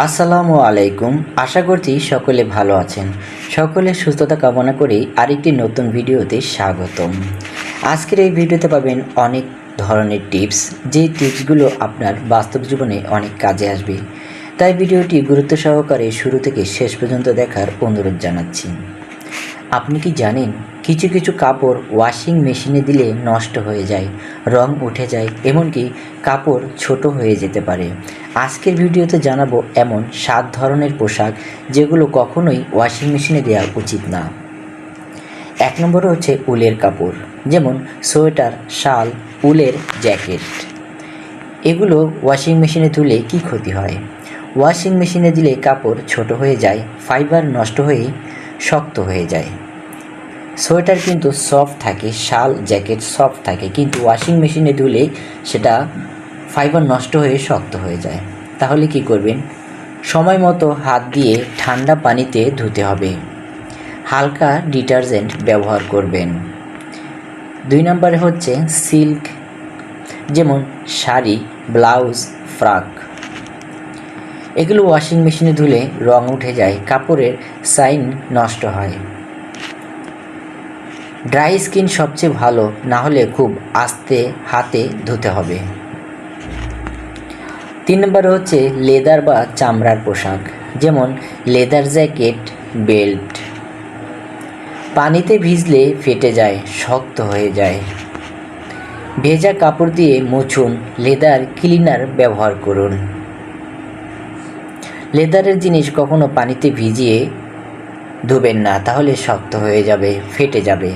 আসসালামু আলাইকুম। আশা করছি সকলে ভালো আছেন। সকলের সুস্থতা কামনা করে আরেকটি নতুন ভিডিওতে স্বাগতম। আজকের এই ভিডিওতে পাবেন অনেক ধরনের টিপস, যে টিপসগুলো আপনার বাস্তব জীবনে অনেক কাজে আসবে। তাই ভিডিওটি গুরুত্ব সহকারে শুরু থেকে শেষ পর্যন্ত দেখার অনুরোধ জানাচ্ছি। আপনি কি জানেন, কিছু কিছু কাপড় ওয়াশিং মেশিনে দিলে নষ্ট হয়ে যায়, রং উঠে যায়, এমনকি কাপড় ছোট হয়ে যেতে পারে। আজকের ভিডিওতে জানাবো এমন 7 ধরনের পোশাক যেগুলো কখনোই ওয়াশিং মেশিনে দেওয়া উচিত না। 1 নম্বরে হচ্ছে উলের কাপড়, যেমন সোয়েটার, শাল, উলের জ্যাকেট। এগুলো ওয়াশিং মেশিনে ধুলে কি ক্ষতি হয়? ওয়াশিং মেশিনে দিলে কাপড় ছোট হয়ে যায়, ফাইবার নষ্ট হয়ে শক্ত হয়ে যায়। সোয়েটার কিন্তু সফট থাকে, শাল জ্যাকেট সফট থাকে, কিন্তু ওয়াশিং মেশিনে ধুলে সেটা ফাইবার নষ্ট হয়ে শক্ত হয়ে যায়। তাহলে কি করবেন? সময় মতো হাত দিয়ে ঠান্ডা পানিতে ধুতে হবে। হালকা ডিটারজেন্ট ব্যবহার করবেন। 2 নম্বরে হচ্ছে সিল্ক, যেমন শাড়ি, ব্লাউজ, ফ্রক। এগুলো ওয়াশিং মেশিনে ধুলে রং উঠে যায়, কাপড়ের শাইন নষ্ট হয়। ড্রাই স্কিন সবচেয়ে ভালো, না হলে খুব আস্তে হাতে ধুতে হবে। 3 নম্বরে হচ্ছে লেদার বা চামড়ার পোশাক, যেমন লেদার জ্যাকেট, বেল্ট। পানিতে ভিজলে ফেটে যায়, শক্ত হয়ে যায়। ভেজা কাপড় দিয়ে মুছুন, লেদার ক্লিনার ব্যবহার করুন। লেদারের জিনিস কখনো পানিতে ভিজিয়ে ধুবেন না, তাহলে শক্ত হয়ে যাবে, ফেটে যাবে।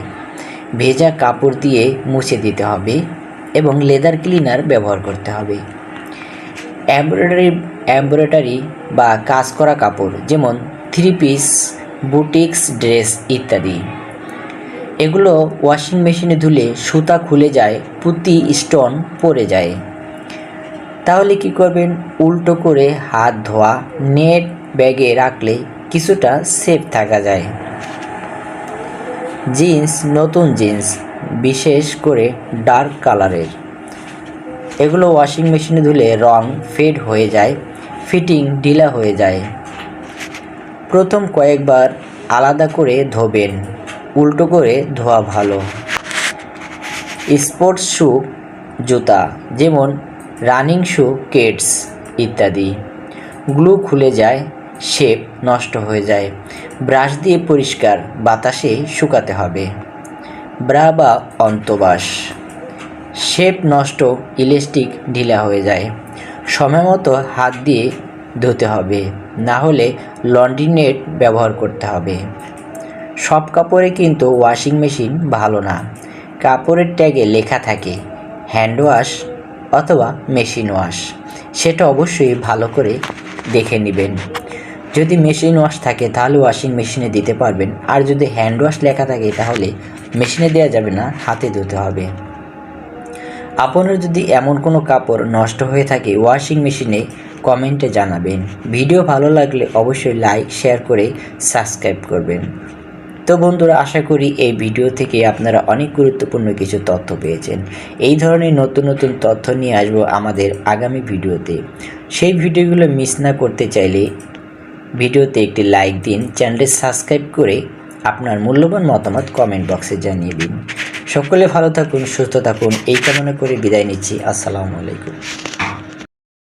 ভেজা কাপড় দিয়ে মুছে দিতে হবে এবং লেদার ক্লিনার ব্যবহার করতে হবে। এমব্রয়ডারি বা কাজ করা কাপড়, যেমন 3 পিস, বুটিক্স ড্রেস ইত্যাদি। এগুলো ওয়াশিং মেশিনে ধুলে সুতা খুলে যায়, পুঁতি স্টোন পড়ে যায়। তাহলে কি করবেন? উল্টো করে হাত ধোয়া, নেট ব্যাগে রাখলে কিছুটা সেফ থাকা যায়। জিন্স, নতুন জিন্স, বিশেষ করে ডার্ক কালারের, এগুলো ওয়াশিং মেশিনে ধুলে রং ফেড হয়ে যায়, ফিটিং ঢিলা হয়ে যায়। প্রথম কয়েকবার আলাদা করে ধোবেন, উল্টো করে ধোয়া ভালো। স্পোর্টস শু, জুতা, যেমন রানিং শু, কেডস ইত্যাদি। গ্লু খুলে যায়, শেপ নষ্ট হয়ে যায়, ব্রাশ দিয়ে পরিষ্কার বাতাসে শুকাতে হবে। ব্রা বা অন্তবাস, শেপ নষ্ট, ইলাস্টিক ঢিলা হয়ে যায়। সময় মতো হাত দিয়ে ধুতে হবে, না হলে লন্ড্রি নেট ব্যবহার করতে হবে। সব কাপড়ে কিন্তু ওয়াশিং মেশিন ভালো না। কাপড়ের ট্যাগে লেখা থাকে হ্যান্ড ওয়াশ অথবা মেশিন ওয়াশ, সেটা অবশ্যই ভালো করে দেখে নেবেন। যদি মেশিন ওয়াশ থাকে তাহলে ওয়াশিং মেশিনে দিতে পারবেন, আর যদি হ্যান্ড ওয়াশ লেখা থাকে তাহলে মেশিনে দেওয়া যাবে না, হাতে ধুতে হবে। আপনার যদি এমন কোনো কাপড় নষ্ট হয়ে থাকে ওয়াশিং মেশিনে, কমেন্টে জানাবেন। ভিডিও ভালো লাগলে অবশ্যই লাইক, শেয়ার করে সাবস্ক্রাইব করবেন। তো বন্ধুরা, আশা করি এই ভিডিও থেকে আপনারা অনেক গুরুত্বপূর্ণ কিছু তথ্য পেয়েছেন। এই ধরনের নতুন নতুন তথ্য নিয়ে আসবো আমাদের আগামী ভিডিওতে। সেই ভিডিওগুলো মিস না করতে চাইলে ভিডিওতে একটি লাইক দিন, চ্যানেলটি সাবস্ক্রাইব করে আপনার মূল্যবান মতামত কমেন্ট বক্সে জানিয়ে দিন। সকলে ভালো থাকুন, সুস্থ থাকুন, এই কামনা করে বিদায় নিচ্ছি। আসসালামু আলাইকুম।